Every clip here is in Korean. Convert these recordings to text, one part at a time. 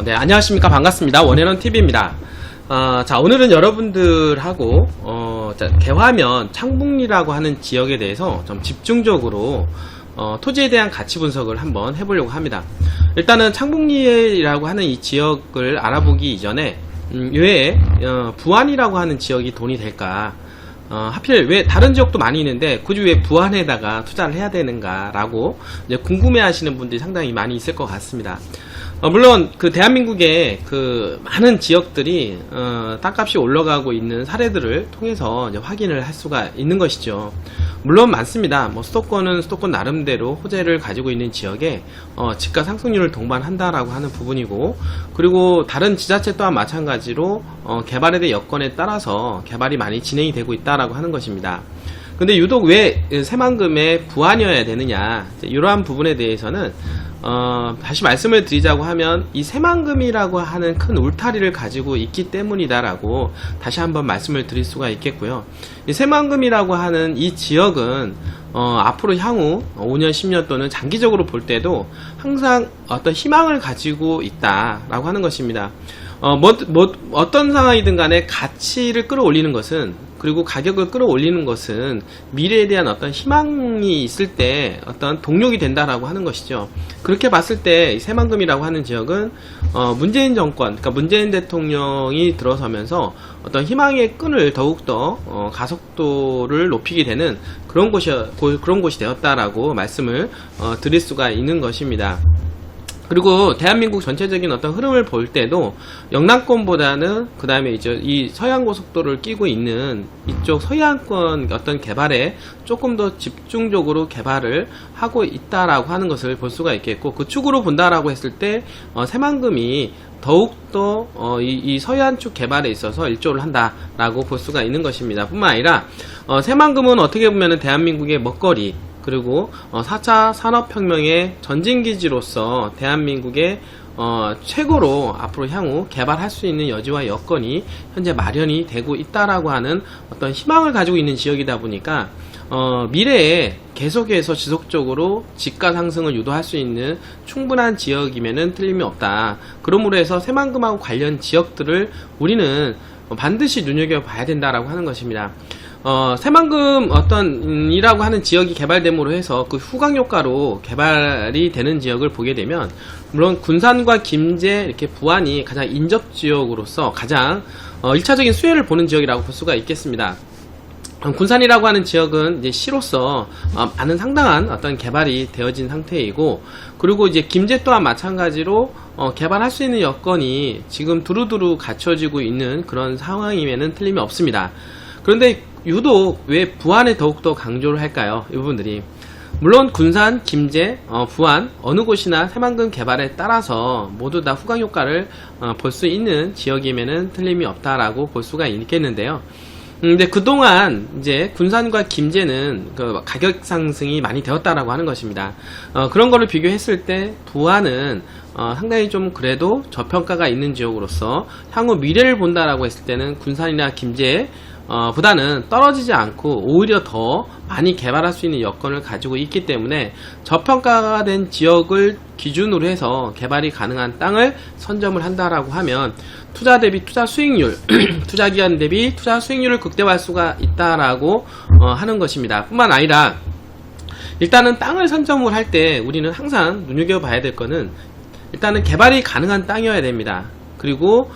네, 안녕하십니까. 반갑습니다. 원앤원TV입니다. 자, 오늘은 여러분들하고, 개화면 창북리라고 하는 지역에 대해서 좀 집중적으로, 토지에 대한 가치 분석을 한번 해보려고 합니다. 일단은 창북리라고 하는 이 지역을 알아보기 이전에, 왜, 부안이라고 하는 지역이 돈이 될까? 하필 왜 다른 지역도 많이 있는데 굳이 왜 부안에다가 투자를 해야 되는가라고 이제 궁금해 하시는 분들이 상당히 많이 있을 것 같습니다. 물론 그 대한민국의 그 많은 지역들이 땅값이 올라가고 있는 사례들을 통해서 이제 확인을 할 수가 있는 것이죠. 물론 많습니다. 뭐 수도권은 수도권 나름대로 호재를 가지고 있는 지역에 집가 상승률을 동반한다라고 하는 부분이고, 그리고 다른 지자체 또한 마찬가지로 개발에 대한 여건에 따라서 개발이 많이 진행이 되고 있다라고 하는 것입니다. 근데 유독 왜 새만금의 부안이어야 되느냐, 이러한 부분에 대해서는 다시 말씀을 드리자고 하면 이 새만금이라고 하는 큰 울타리를 가지고 있기 때문이다라고 다시 한번 말씀을 드릴 수가 있겠고요. 이 새만금이라고 하는 이 지역은 앞으로 향후 5년, 10년 또는 장기적으로 볼 때도 항상 어떤 희망을 가지고 있다라고 하는 것입니다. 어떤 상황이든 간에 가치를 끌어올리는 것은, 그리고 가격을 끌어올리는 것은 미래에 대한 어떤 희망이 있을 때 어떤 동력이 된다라고 하는 것이죠. 그렇게 봤을 때 이 새만금이라고 하는 지역은 문재인 정권, 그러니까 문재인 대통령이 들어서면서 어떤 희망의 끈을 더욱더 가속도를 높이게 되는 그런 곳이 되었다라고 말씀을 드릴 수가 있는 것입니다. 그리고 대한민국 전체적인 어떤 흐름을 볼 때도 영남권보다는 그 다음에 이제 이 서해안고속도로를 끼고 있는 이쪽 서해안권 어떤 개발에 조금 더 집중적으로 개발을 하고 있다라고 하는 것을 볼 수가 있겠고, 그 축으로 본다라고 했을 때 새만금이 더욱더 이 서해안 쪽 개발에 있어서 일조를 한다라고 볼 수가 있는 것입니다. 뿐만 아니라 새만금은 어떻게 보면은 대한민국의 먹거리, 그리고 4차 산업혁명의 전진기지로서 대한민국의 최고로 앞으로 향후 개발할 수 있는 여지와 여건이 현재 마련이 되고 있다라고 하는 어떤 희망을 가지고 있는 지역이다 보니까 미래에 계속해서 지속적으로 집가 상승을 유도할 수 있는 충분한 지역이면은 틀림이 없다. 그러므로 해서 새만금하고 관련 지역들을 우리는 반드시 눈여겨봐야 된다라고 하는 것입니다. 새만금 이라고 하는 지역이 개발됨으로 해서 그 후광효과로 개발이 되는 지역을 보게 되면, 물론 군산과 김제, 이렇게 부안이 가장 인접지역으로서 가장 1차적인 수혜를 보는 지역이라고 볼 수가 있겠습니다. 군산이라고 하는 지역은 이제 시로서 많은 상당한 어떤 개발이 되어진 상태이고, 그리고 이제 김제 또한 마찬가지로 개발할 수 있는 여건이 지금 두루두루 갖춰지고 있는 그런 상황이면은 틀림이 없습니다. 그런데 유독 왜 부안에 더욱더 강조를 할까요? 이 부분들이. 물론 군산, 김제, 부안 어느 곳이나 새만금 개발에 따라서 모두 다 후광효과를 볼 수 있는 지역이면은 틀림이 없다라고 볼 수가 있겠는데요. 근데 그동안 이제 군산과 김제는 그 가격 상승이 많이 되었다라고 하는 것입니다. 그런 거를 비교했을 때 부안은 상당히 좀 그래도 저평가가 있는 지역으로서 향후 미래를 본다라고 했을 때는 군산이나 김제 보다는 떨어지지 않고 오히려 더 많이 개발할 수 있는 여건을 가지고 있기 때문에 저평가가 된 지역을 기준으로 해서 개발이 가능한 땅을 선점을 한다라고 하면 투자 대비 투자 수익률, 투자 기간 대비 투자 수익률을 극대화할 수가 있다라고 하는 것입니다. 뿐만 아니라 일단은 땅을 선점을 할 때 우리는 항상 눈여겨봐야 될 거는 일단은 개발이 가능한 땅이어야 됩니다. 그리고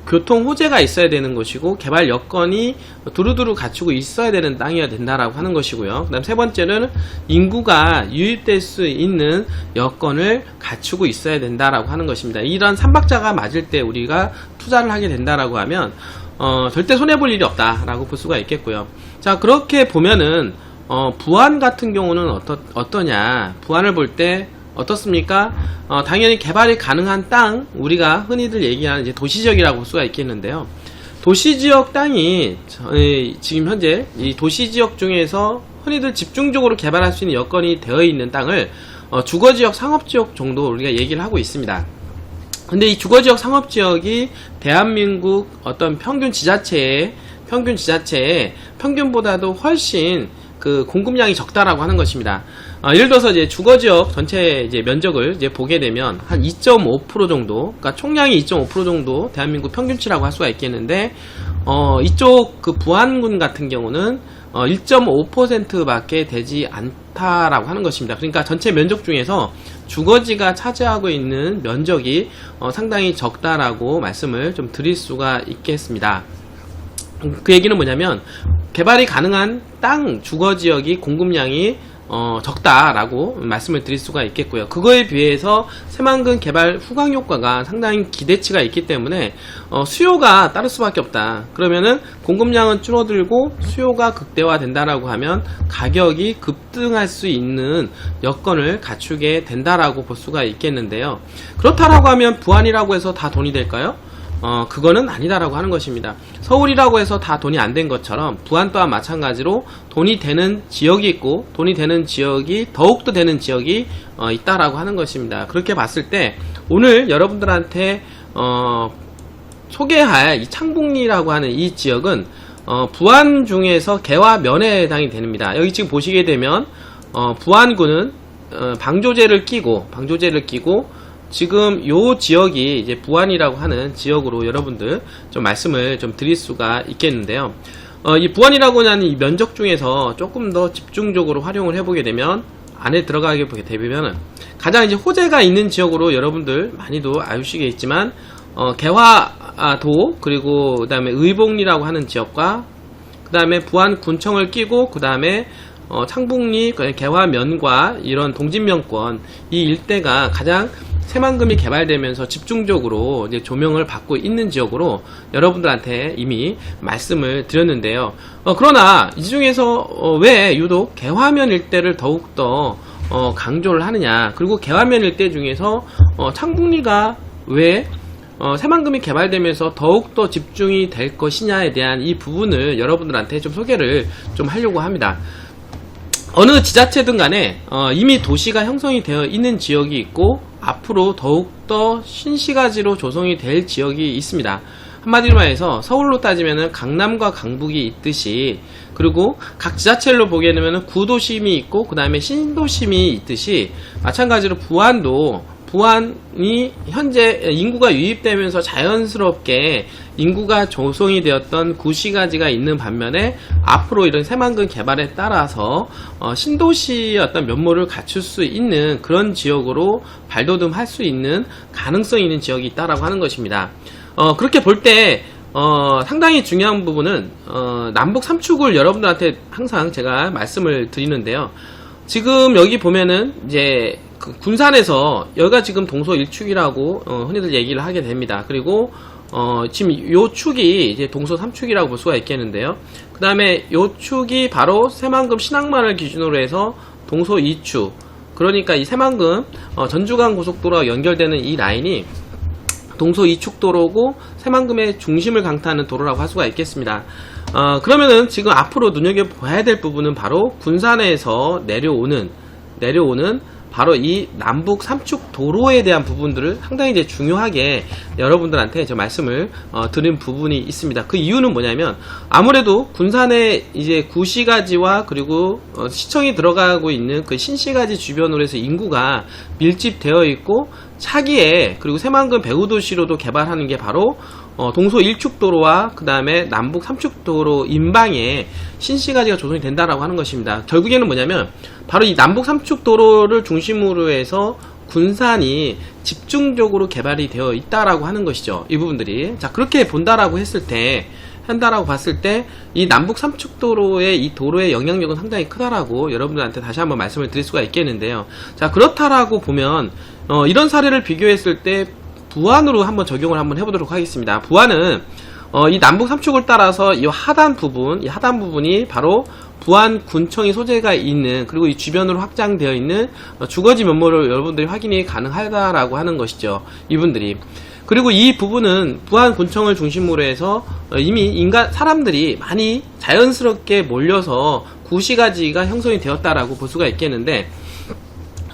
교통 호재가 있어야 되는 것이고, 개발 여건이 두루두루 갖추고 있어야 되는 땅이어야 된다라고 하는 것이고요. 그 다음 세 번째는 인구가 유입될 수 있는 여건을 갖추고 있어야 된다라고 하는 것입니다. 이런 삼박자가 맞을 때 우리가 투자를 하게 된다라고 하면 절대 손해볼 일이 없다라고 볼 수가 있겠고요. 자, 그렇게 보면은 부안 같은 경우는 어떠냐, 부안을 볼 때 어떻습니까? 당연히 개발이 가능한 땅, 우리가 흔히들 얘기하는 이제 도시지역이라고 볼 수가 있겠는데요. 도시지역 땅이 지금 현재 이 도시지역 중에서 흔히들 집중적으로 개발할 수 있는 여건이 되어 있는 땅을 주거지역, 상업지역 정도 우리가 얘기를 하고 있습니다. 근데 이 주거지역, 상업지역이 대한민국 어떤 평균 지자체의 평균보다도 훨씬 그 공급량이 적다라고 하는 것입니다. 예를 들어서 이제 주거지역 전체 이제 면적을 이제 보게 되면 한 2.5% 정도, 그러니까 총량이 2.5% 정도 대한민국 평균치라고 할 수가 있겠는데, 이쪽 그 부안군 같은 경우는 1.5%밖에 되지 않다라고 하는 것입니다. 그러니까 전체 면적 중에서 주거지가 차지하고 있는 면적이 상당히 적다라고 말씀을 좀 드릴 수가 있겠습니다. 그 얘기는 뭐냐면 개발이 가능한 땅 주거지역이 공급량이 적다라고 말씀을 드릴 수가 있겠고요. 그거에 비해서 새만금 개발 후광 효과가 상당히 기대치가 있기 때문에 수요가 따를 수밖에 없다. 그러면은 공급량은 줄어들고 수요가 극대화된다라고 하면 가격이 급등할 수 있는 여건을 갖추게 된다라고 볼 수가 있겠는데요. 그렇다라고 하면 부안이라고 해서 다 돈이 될까요? 그거는 아니다라고 하는 것입니다. 서울이라고 해서 다 돈이 안 된 것처럼 부안 또한 마찬가지로 돈이 되는 지역이 있고 돈이 되는 지역이 더욱더 되는 지역이 있다라고 하는 것입니다. 그렇게 봤을 때 오늘 여러분들한테 소개할 이 창북리라고 하는 이 지역은 부안 중에서 개화면에 해당이 됩니다. 여기 지금 보시게 되면 부안군은 방조제를 끼고 지금 요 지역이 이제 부안이라고 하는 지역으로 여러분들 좀 말씀을 좀 드릴 수가 있겠는데요. 이 부안이라고 하는 이 면적 중에서 조금 더 집중적으로 활용을 해보게 되면 안에 들어가게 되면 가장 이제 호재가 있는 지역으로 여러분들 많이도 아시겠지만 개화도 그리고 그 다음에 의봉리라고 하는 지역과 그 다음에 부안군청을 끼고 그 다음에 창북리 개화면과 이런 동진면권 이 일대가 가장 새만금이 개발되면서 집중적으로 이제 조명을 받고 있는 지역으로 여러분들한테 이미 말씀을 드렸는데요. 그러나 이 중에서 왜 유독 개화면 일대를 더욱더 강조를 하느냐, 그리고 개화면 일대 중에서 창북리가 왜 새만금이 개발되면서 더욱더 집중이 될 것이냐에 대한 이 부분을 여러분들한테 좀 소개를 좀 하려고 합니다. 어느 지자체든 간에 이미 도시가 형성이 되어 있는 지역이 있고 앞으로 더욱더 신시가지로 조성이 될 지역이 있습니다. 한마디로 말해서 서울로 따지면 강남과 강북이 있듯이, 그리고 각 지자체로 보게 되면 구도심이 있고 그 다음에 신도심이 있듯이 마찬가지로 부안이 현재 인구가 유입되면서 자연스럽게 인구가 조성이 되었던 구시가지가 있는 반면에 앞으로 이런 새만금 개발에 따라서 신도시의 어떤 면모를 갖출 수 있는 그런 지역으로 발돋움할 수 있는 가능성이 있는 지역이 있다라고 하는 것입니다. 그렇게 볼 때 상당히 중요한 부분은 남북 3축을 여러분들한테 항상 제가 말씀을 드리는데요. 지금 여기 보면은 이제 군산에서 여기가 지금 동서 1축이라고 흔히들 얘기를 하게 됩니다. 그리고 지금 요 축이 이제 동서 3축이라고 볼 수가 있겠는데요. 그 다음에 요 축이 바로 새만금 신항만을 기준으로 해서 동서 2축, 그러니까 이 새만금 전주간 고속도로와 연결되는 이 라인이 동서 2축 도로고 새만금의 중심을 강타하는 도로라고 할 수가 있겠습니다. 그러면은 지금 앞으로 눈여겨봐야 될 부분은 바로 군산에서 내려오는 바로 이 남북 3축 도로에 대한 부분들을 상당히 이제 중요하게 여러분들한테 저 말씀을 드린 부분이 있습니다. 그 이유는 뭐냐면 아무래도 군산에 이제 구시가지와 그리고 시청이 들어가고 있는 그 신시가지 주변으로 해서 인구가 밀집되어 있고 차기에 그리고 새만금 배후도시로도 개발하는 게 바로 동서 1축도로와 그 다음에 남북 3축도로 인방에 신시가지가 조성이 된다라고 하는 것입니다. 결국에는 뭐냐면 바로 이 남북 3축도로를 중심으로 해서 군산이 집중적으로 개발이 되어 있다라고 하는 것이죠. 이 부분들이. 자, 그렇게 본다라고 한다라고 봤을 때 이 남북 3축도로의 이 도로의 영향력은 상당히 크다라고 여러분들한테 다시 한번 말씀을 드릴 수가 있겠는데요. 자, 그렇다라고 보면 이런 사례를 비교했을 때 부안으로 한번 적용을 한번 해보도록 하겠습니다. 부안은 이 남북 3축을 따라서 이 하단 부분이 바로 부안 군청이 소재가 있는, 그리고 이 주변으로 확장되어 있는 주거지 면모를 여러분들이 확인이 가능하다라고 하는 것이죠. 이분들이. 그리고 이 부분은 부안 군청을 중심으로 해서 이미 사람들이 많이 자연스럽게 몰려서 구시가지가 형성이 되었다라고 볼 수가 있겠는데,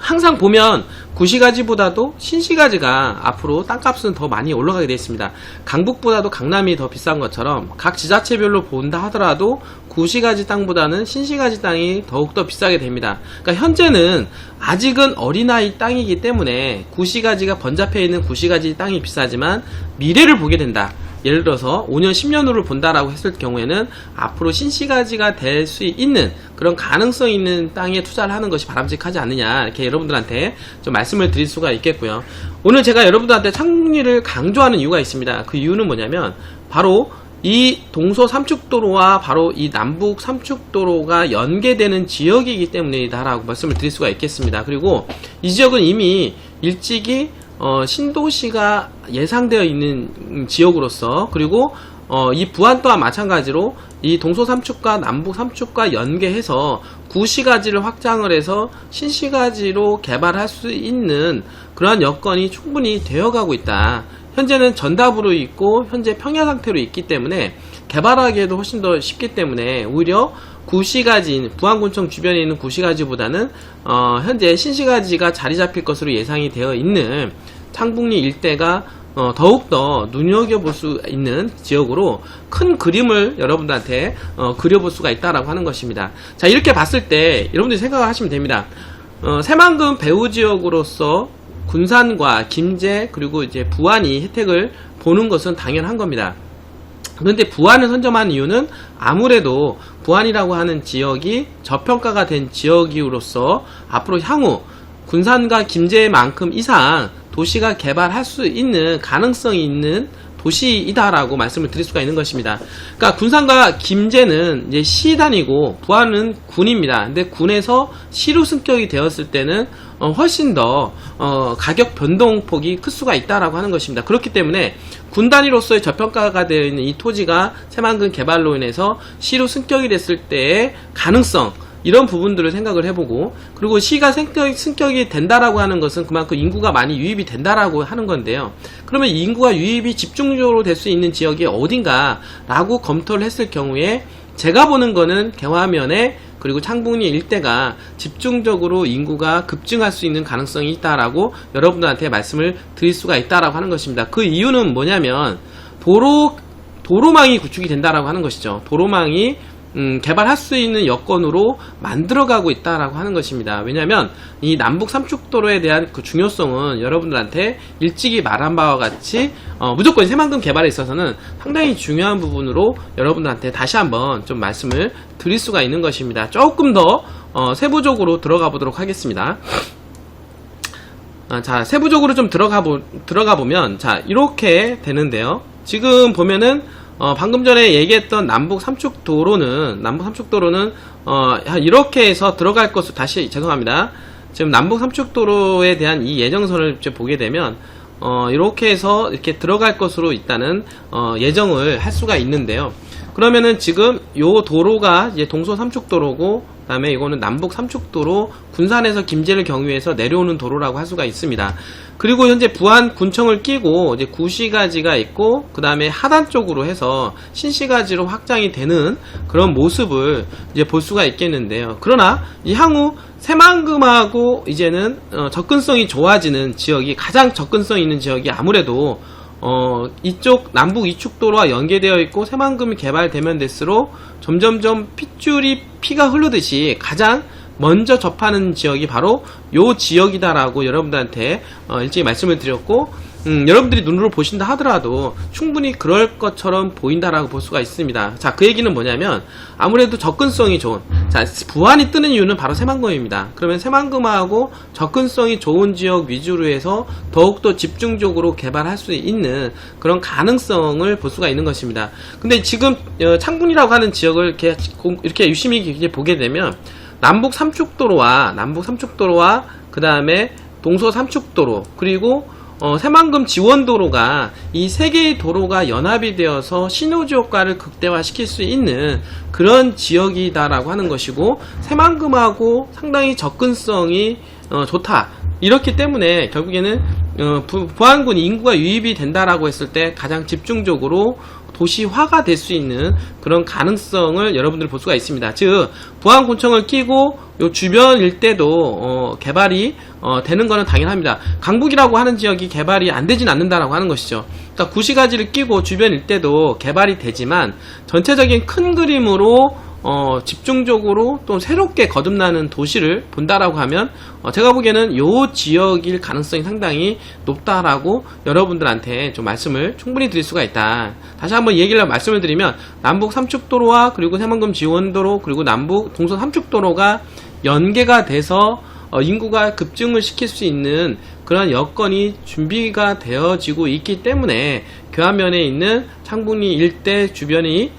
항상 보면 구시가지보다도 신시가지가 앞으로 땅값은 더 많이 올라가게 되어 있습니다. 강북보다도 강남이 더 비싼 것처럼 각 지자체별로 본다 하더라도 구시가지 땅보다는 신시가지 땅이 더욱더 비싸게 됩니다. 그러니까 현재는 아직은 어린아이 땅이기 때문에 구시가지가 번잡해 있는 구시가지 땅이 비싸지만 미래를 보게 된다. 예를 들어서 5년, 10년 후를 본다라고 했을 경우에는 앞으로 신시가지가 될 수 있는 그런 가능성 있는 땅에 투자를 하는 것이 바람직하지 않느냐, 이렇게 여러분들한테 좀 말씀을 드릴 수가 있겠고요. 오늘 제가 여러분들한테 창문리를 강조하는 이유가 있습니다. 그 이유는 뭐냐면 바로 이 동서 삼축도로와 바로 이 남북 삼축도로가 연계되는 지역이기 때문이다라고 말씀을 드릴 수가 있겠습니다. 그리고 이 지역은 이미 일찍이 신도시가 예상되어 있는 지역으로서, 그리고 이 부안 또한 마찬가지로 이 동서 삼축과 남북 삼축과 연계해서 구시가지를 확장을 해서 신시가지로 개발할 수 있는 그러한 여건이 충분히 되어가고 있다. 현재는 전답으로 있고 현재 평야 상태로 있기 때문에 개발하기에도 훨씬 더 쉽기 때문에 오히려 구시가지인 부안군청 주변에 있는 구시가지보다는 현재 신시가지가 자리 잡힐 것으로 예상이 되어 있는 창북리 일대가 더욱더 눈여겨볼 수 있는 지역으로 큰 그림을 여러분들한테 그려볼 수가 있다라고 하는 것입니다. 자, 이렇게 봤을 때 여러분들이 생각을 하시면 됩니다. 새만금 배후 지역으로서 군산과 김제 그리고 이제 부안이 혜택을 보는 것은 당연한 겁니다. 그런데 부안을 선점한 이유는 아무래도 부안이라고 하는 지역이 저평가가 된 지역이로서 앞으로 향후 군산과 김제만큼 이상 도시가 개발할 수 있는 가능성이 있는 도시이다라고 말씀을 드릴 수가 있는 것입니다. 그러니까 군산과 김제는 이제 시단이고 부안은 군입니다. 근데 군에서 시로 승격이 되었을 때는 훨씬 더 가격 변동폭이 클 수가 있다라고 하는 것입니다. 그렇기 때문에 군 단위로서의 저평가가 되어 있는 이 토지가 새만금 개발로 인해서 시로 승격이 됐을 때의 가능성, 이런 부분들을 생각을 해보고, 그리고 시가 승격이 된다라고 하는 것은 그만큼 인구가 많이 유입이 된다라고 하는 건데요. 그러면 이 인구가 유입이 집중적으로 될 수 있는 지역이 어딘가라고 검토를 했을 경우에 제가 보는 거는 개화면에 그리고 창북리 일대가 집중적으로 인구가 급증할 수 있는 가능성이 있다라고 여러분들한테 말씀을 드릴 수가 있다라고 하는 것입니다. 그 이유는 뭐냐면 도로망이 구축이 된다라고 하는 것이죠. 도로망이 개발할 수 있는 여건으로 만들어가고 있다라고 하는 것입니다. 왜냐하면 이 남북 삼축도로에 대한 그 중요성은 여러분들한테 일찍이 말한 바와 같이 무조건 새만금 개발에 있어서는 상당히 중요한 부분으로 여러분들한테 다시 한번 좀 말씀을 드릴 수가 있는 것입니다. 조금 더 세부적으로 들어가 보도록 하겠습니다. 자, 세부적으로 좀 들어가 보면 자, 이렇게 되는데요. 지금 보면은 방금 전에 얘기했던 남북 삼축도로는 이렇게 해서 들어갈 것으로, 다시 죄송합니다. 지금 남북 삼축도로에 대한 이 예정선을 이제 보게 되면 이렇게 해서 이렇게 들어갈 것으로 있다는 예정을 할 수가 있는데요. 그러면은 지금 요 도로가 이제 동서 삼축도로고, 그 다음에 이거는 남북 삼축도로, 군산에서 김제를 경유해서 내려오는 도로라고 할 수가 있습니다. 그리고 현재 부안 군청을 끼고 이제 구시가지가 있고, 그 다음에 하단 쪽으로 해서 신시가지로 확장이 되는 그런 모습을 이제 볼 수가 있겠는데요. 그러나 이 향후 새만금하고 이제는 접근성이 좋아지는 지역이, 가장 접근성 있는 지역이 아무래도 이쪽 남북 이축도로와 연계되어 있고 새만금이 개발되면 될수록 점점점 핏줄이 피가 흐르듯이 가장 먼저 접하는 지역이 바로 요 지역이다라고 여러분들한테 일찍이 말씀을 드렸고, 여러분들이 눈으로 보신다 하더라도 충분히 그럴 것처럼 보인다라고 볼 수가 있습니다. 자, 그 얘기는 뭐냐면 아무래도 접근성이 좋은, 자, 부안이 뜨는 이유는 바로 새만금입니다. 그러면 새만금하고 접근성이 좋은 지역 위주로 해서 더욱더 집중적으로 개발할 수 있는 그런 가능성을 볼 수가 있는 것입니다. 근데 지금 창북리라고 하는 지역을 이렇게 유심히 보게 되면 남북 삼축도로와 그 다음에 동서 삼축도로, 그리고 새만금 지원도로가 이 세 개의 도로가 연합이 되어서 시너지 효과를 극대화시킬 수 있는 그런 지역이다라고 하는 것이고, 새만금하고 상당히 접근성이 좋다. 이렇기 때문에 결국에는 부안군 인구가 유입이 된다라고 했을 때 가장 집중적으로 도시화가 될 수 있는 그런 가능성을 여러분들이 볼 수가 있습니다. 즉 부안군청을 끼고 요 주변 일대도 개발이 되는 것은 당연합니다. 강북이라고 하는 지역이 개발이 안 되진 않는다라고 하는 것이죠. 그러니까 구시가지를 끼고 주변 일대도 개발이 되지만 전체적인 큰 그림으로 집중적으로 또 새롭게 거듭나는 도시를 본다라고 하면 제가 보기에는 요 지역일 가능성이 상당히 높다라고 여러분들한테 좀 말씀을 충분히 드릴 수가 있다. 다시 한번 말씀을 드리면 남북 삼축도로와 그리고 새만금 지원도로 그리고 남북 동서 삼축도로가 연계가 돼서 인구가 급증을 시킬 수 있는 그런 여건이 준비가 되어지고 있기 때문에 교화면에 있는 창북리 일대 주변이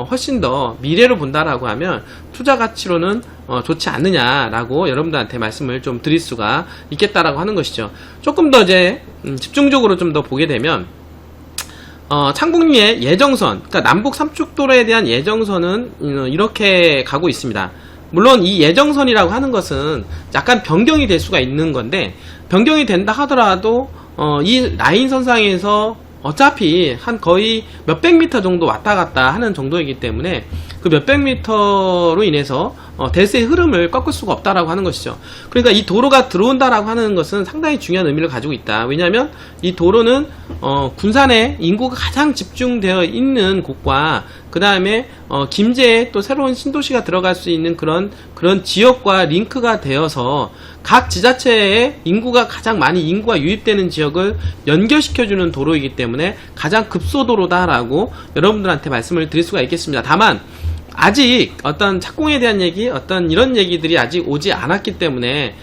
훨씬 더 미래로 본다라고 하면 투자 가치로는 좋지 않느냐라고 여러분들한테 말씀을 좀 드릴 수가 있겠다라고 하는 것이죠. 조금 더 이제 집중적으로 좀 더 보게 되면 창북리의 예정선, 그러니까 남북 삼축도로에 대한 예정선은 이렇게 가고 있습니다. 물론 이 예정선이라고 하는 것은 약간 변경이 될 수가 있는 건데, 변경이 된다 하더라도 이 라인선상에서 어차피 한 거의 몇백 미터 정도 왔다 갔다 하는 정도이기 때문에 그 몇백 미터로 인해서 대세의 흐름을 꺾을 수가 없다라고 하는 것이죠. 그러니까 이 도로가 들어온다라고 하는 것은 상당히 중요한 의미를 가지고 있다. 왜냐하면 이 도로는 군산에 인구가 가장 집중되어 있는 곳과 그 다음에 김제에 또 새로운 신도시가 들어갈 수 있는 그런 지역과 링크가 되어서 각 지자체에 인구가 유입되는 지역을 연결시켜주는 도로이기 때문에 가장 급소도로다라고 여러분들한테 말씀을 드릴 수가 있겠습니다. 다만 아직 어떤 착공에 대한 얘기, 어떤 이런 얘기들이 아직 오지 않았기 때문에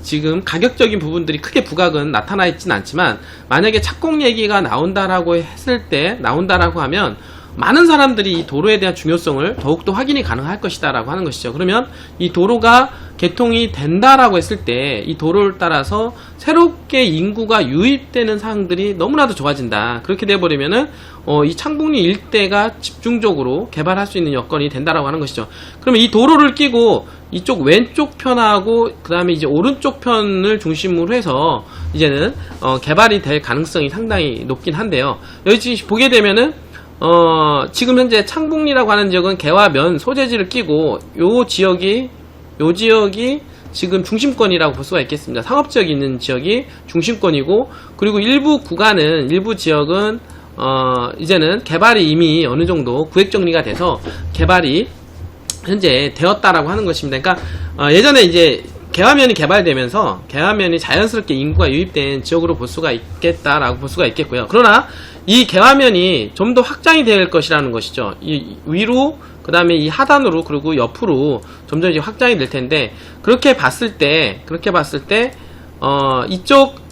지금 가격적인 부분들이 크게 부각은 나타나 있진 않지만, 만약에 착공 얘기가 나온다라고 하면 많은 사람들이 이 도로에 대한 중요성을 더욱더 확인이 가능할 것이다라고 하는 것이죠. 그러면 이 도로가 개통이 된다라고 했을 때 이 도로를 따라서 새롭게 인구가 유입되는 사항들이 너무나도 좋아진다. 그렇게 돼버리면은 이 창북리 일대가 집중적으로 개발할 수 있는 여건이 된다라고 하는 것이죠. 그러면 이 도로를 끼고 이쪽 왼쪽 편하고 그 다음에 이제 오른쪽 편을 중심으로 해서 이제는 개발이 될 가능성이 상당히 높긴 한데요. 여기 지금 보게 되면은 지금 현재 창북리라고 하는 지역은 개화면 소재지를 끼고 요 지역이 지금 중심권이라고 볼 수가 있겠습니다. 상업지역이 있는 지역이 중심권이고, 그리고 일부 지역은 이제는 개발이 이미 어느 정도 구획 정리가 돼서 개발이 현재 되었다라고 하는 것입니다. 그러니까 예전에 이제 개화면이 개발되면서 개화면이 자연스럽게 인구가 유입된 지역으로 볼 수가 있겠다라고 볼 수가 있겠고요. 그러나 이 개화면이 좀 더 확장이 될 것이라는 것이죠. 이 위로, 그 다음에 이 하단으로, 그리고 옆으로 점점 이제 확장이 될 텐데, 그렇게 봤을 때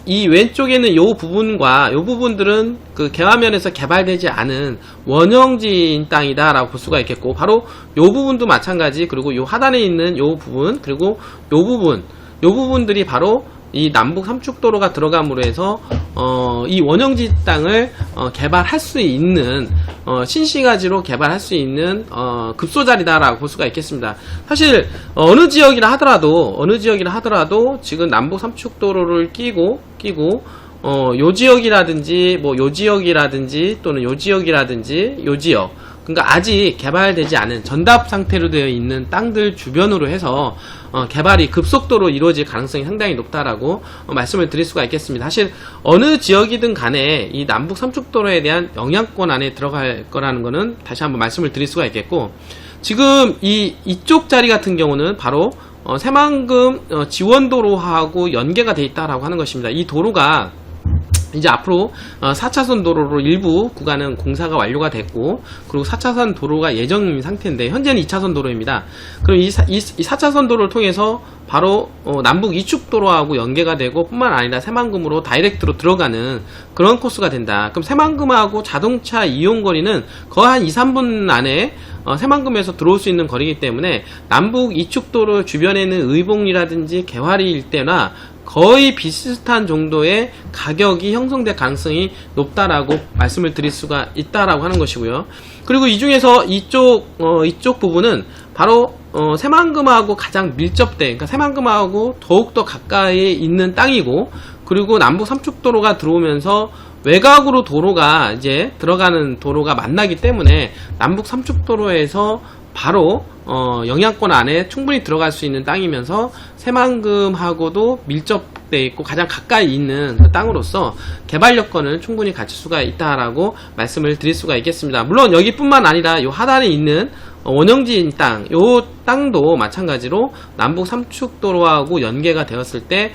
이 왼쪽에는 요 부분과 요 부분들은 그 개화면에서 개발되지 않은 원형지인 땅이다라고 볼 수가 있겠고, 바로 요 부분도 마찬가지, 그리고 요 하단에 있는 요 부분, 그리고 요 부분들이 바로 이 남북 삼축도로가 들어감으로 해서 이 원형지 땅을 개발할 수 있는 신시가지로 개발할 수 있는 급소자리다라고 볼 수가 있겠습니다. 사실 어느 지역이라 하더라도 지금 남북 삼축도로를 끼고 요 지역이라든지 요 지역이라든지 또는 요 지역이라든지 요 지역, 그러니까 아직 개발되지 않은 전답 상태로 되어 있는 땅들 주변으로 해서 개발이 급속도로 이루어질 가능성이 상당히 높다라고 말씀을 드릴 수가 있겠습니다. 사실 어느 지역이든 간에 이 남북 삼축도로에 대한 영향권 안에 들어갈 거라는 거는 다시 한번 말씀을 드릴 수가 있겠고, 지금 이쪽 자리 같은 경우는 바로 새만금 지원도로하고 연계가 되어 있다라고 하는 것입니다. 이 도로가 이제 앞으로 4차선 도로로 일부 구간은 공사가 완료가 됐고, 그리고 4차선 도로가 예정인 상태인데 현재는 2차선 도로입니다. 그럼 이 4차선 도로를 통해서 바로 남북 이축도로하고 연계가 되고, 뿐만 아니라 새만금으로 다이렉트로 들어가는 그런 코스가 된다. 그럼 새만금하고 자동차 이용 거리는 거의 한 2-3분 안에 새만금에서 들어올 수 있는 거리이기 때문에 남북 이축도로 주변에는 의봉이라든지 개화리 일대나 거의 비슷한 정도의 가격이 형성될 가능성이 높다라고 말씀을 드릴 수가 있다라고 하는 것이고요. 그리고 이 중에서 이쪽 부분은 바로 새만금하고 가장 밀접된, 그러니까 새만금하고 더욱더 가까이 있는 땅이고, 그리고 남북 삼축도로가 들어오면서 외곽으로 도로가 이제 들어가는 도로가 만나기 때문에 남북 삼축도로에서 바로 영향권 안에 충분히 들어갈 수 있는 땅이면서 새만금하고도 밀접돼 있고 가장 가까이 있는 그 땅으로서 개발 여건을 충분히 갖출 수가 있다라고 말씀을 드릴 수가 있겠습니다. 물론 여기뿐만 아니라 이 하단에 있는 원형지인 땅, 요 땅도 마찬가지로 남북 삼축도로하고 연계가 되었을 때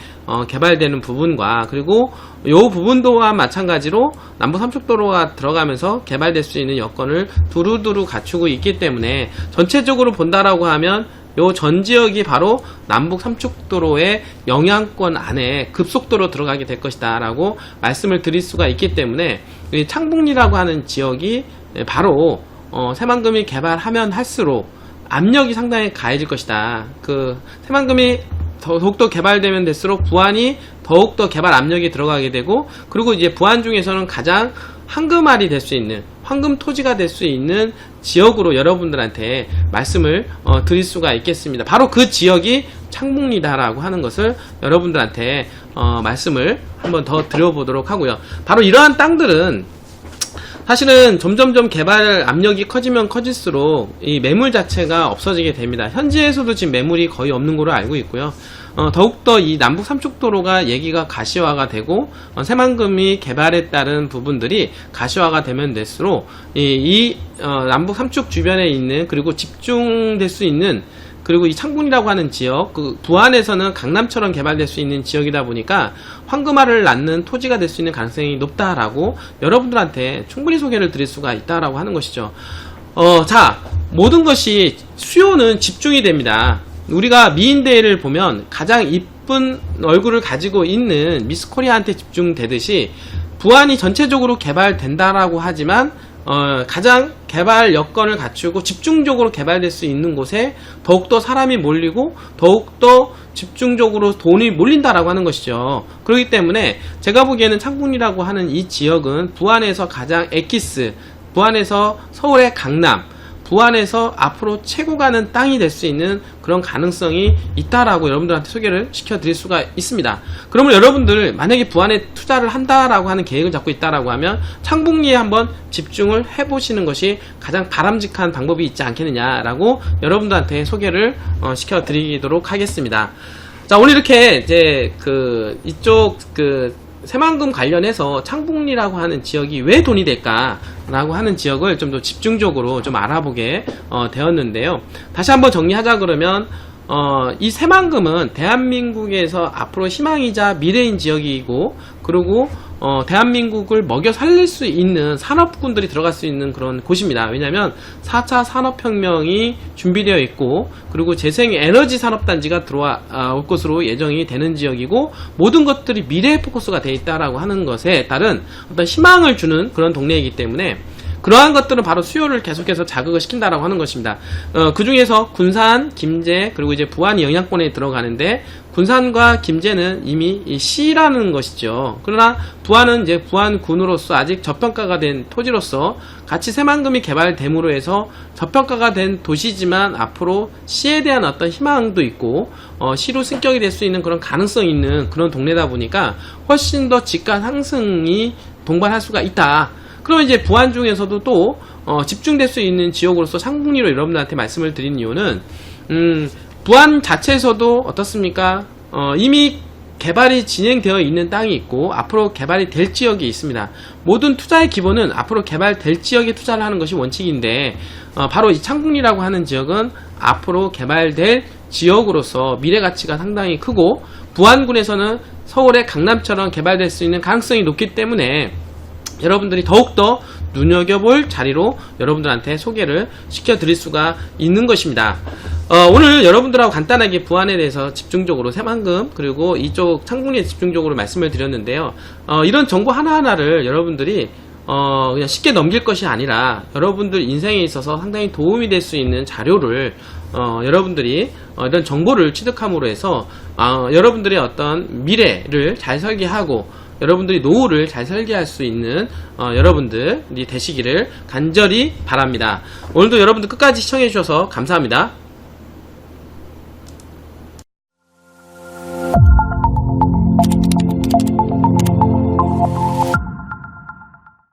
개발되는 부분과, 그리고 요 부분 또한 마찬가지로 남북 삼축도로가 들어가면서 개발될 수 있는 여건을 두루두루 갖추고 있기 때문에 전체적으로 본다라고 하면 요 전 지역이 바로 남북 삼축도로의 영향권 안에 급속도로 들어가게 될 것이다 라고 말씀을 드릴 수가 있기 때문에 이 창북리라고 하는 지역이 바로 새만금이 개발하면 할수록 압력이 상당히 가해질 것이다. 그 새만금이 더욱더 개발되면 될수록 부안이 더욱더 개발 압력이 들어가게 되고, 그리고 이제 부안 중에서는 가장 황금알이 될 수 있는, 황금 토지가 될 수 있는 지역으로 여러분들한테 말씀을 드릴 수가 있겠습니다. 바로 그 지역이 창북리다라고 하는 것을 여러분들한테 말씀을 한번 더 드려보도록 하고요. 바로 이러한 땅들은 사실은 점점점 개발 압력이 커지면 커질수록 이 매물 자체가 없어지게 됩니다. 현지에서도 지금 매물이 거의 없는 걸로 알고 있고요. 더욱더 이 남북 삼축도로가 얘기가 가시화가 되고 새만금이 개발에 따른 부분들이 가시화가 되면 될수록 남북 삼축 주변에 있는, 그리고 집중될 수 있는, 그리고 이 창북리라고 하는 지역, 그 부안에서는 강남처럼 개발될 수 있는 지역이다 보니까 황금알을 낳는 토지가 될 수 있는 가능성이 높다라고 여러분들한테 충분히 소개를 드릴 수가 있다라고 하는 것이죠. 자, 모든 것이 수요는 집중이 됩니다. 우리가 미인대회를 보면 가장 이쁜 얼굴을 가지고 있는 미스코리아한테 집중되듯이 부안이 전체적으로 개발된다라고 하지만 가장 개발 여건을 갖추고 집중적으로 개발될 수 있는 곳에 더욱더 사람이 몰리고 더욱더 집중적으로 돈이 몰린다라고 하는 것이죠. 그렇기 때문에 제가 보기에는 창북리라고 하는 이 지역은 부안에서 가장 엑기스, 부안에서 서울의 강남, 부안에서 앞으로 최고 가는 땅이 될 수 있는 그런 가능성이 있다라고 여러분들한테 소개를 시켜드릴 수가 있습니다. 그러면 여러분들 만약에 부안에 투자를 한다라고 하는 계획을 잡고 있다라고 하면 창북리에 한번 집중을 해보시는 것이 가장 바람직한 방법이 있지 않겠느냐라고 여러분들한테 소개를 시켜드리도록 하겠습니다. 자, 오늘 이렇게 이제 이쪽 새만금 관련해서 창북리라고 하는 지역이 왜 돈이 될까라고 하는 지역을 좀 더 집중적으로 좀 알아보게 되었는데요. 다시 한번 정리하자 그러면 이 새만금은 대한민국에서 앞으로 희망이자 미래인 지역이고, 그리고 대한민국을 먹여 살릴 수 있는 산업군들이 들어갈 수 있는 그런 곳입니다. 왜냐하면 4차 산업혁명이 준비되어 있고, 그리고 재생에너지 산업단지가 들어올 것으로 예정이 되는 지역이고, 모든 것들이 미래에 포커스가 되어 있다라고 하는 것에 따른 어떤 희망을 주는 그런 동네이기 때문에 그러한 것들은 바로 수요를 계속해서 자극을 시킨다라고 하는 것입니다. 그 중에서 군산, 김제, 그리고 이제 부안이 영향권에 들어가는데, 군산과 김제는 이미 이 시라는 것이죠. 그러나 부안은 이제 부안군으로서 아직 저평가가 된 토지로서 같이 새만금이 개발됨으로 해서 저평가가 된 도시지만 앞으로 시에 대한 어떤 희망도 있고 시로 승격이 될 수 있는 그런 가능성이 있는 그런 동네다 보니까 훨씬 더 집가 상승이 동반할 수가 있다. 그러면 이제 부안 중에서도 또 집중될 수 있는 지역으로서 창북리로 여러분들한테 말씀을 드린 이유는 부안 자체에서도 어떻습니까? 이미 개발이 진행되어 있는 땅이 있고 앞으로 개발이 될 지역이 있습니다. 모든 투자의 기본은 앞으로 개발될 지역에 투자를 하는 것이 원칙인데 바로 이 창북리라고 하는 지역은 앞으로 개발될 지역으로서 미래 가치가 상당히 크고, 부안군에서는 서울의 강남처럼 개발될 수 있는 가능성이 높기 때문에 여러분들이 더욱더 눈여겨볼 자리로 여러분들한테 소개를 시켜드릴 수가 있는 것입니다. 오늘 여러분들하고 간단하게 부안에 대해서 집중적으로 새만금 그리고 이쪽 창북리에 집중적으로 말씀을 드렸는데요. 이런 정보 하나하나를 여러분들이 그냥 쉽게 넘길 것이 아니라 여러분들 인생에 있어서 상당히 도움이 될 수 있는 자료를 여러분들이 이런 정보를 취득함으로 해서 여러분들의 어떤 미래를 잘 설계하고 여러분들이 노후를 잘 설계할 수 있는 여러분들이 되시기를 간절히 바랍니다. 오늘도 여러분들 끝까지 시청해 주셔서 감사합니다.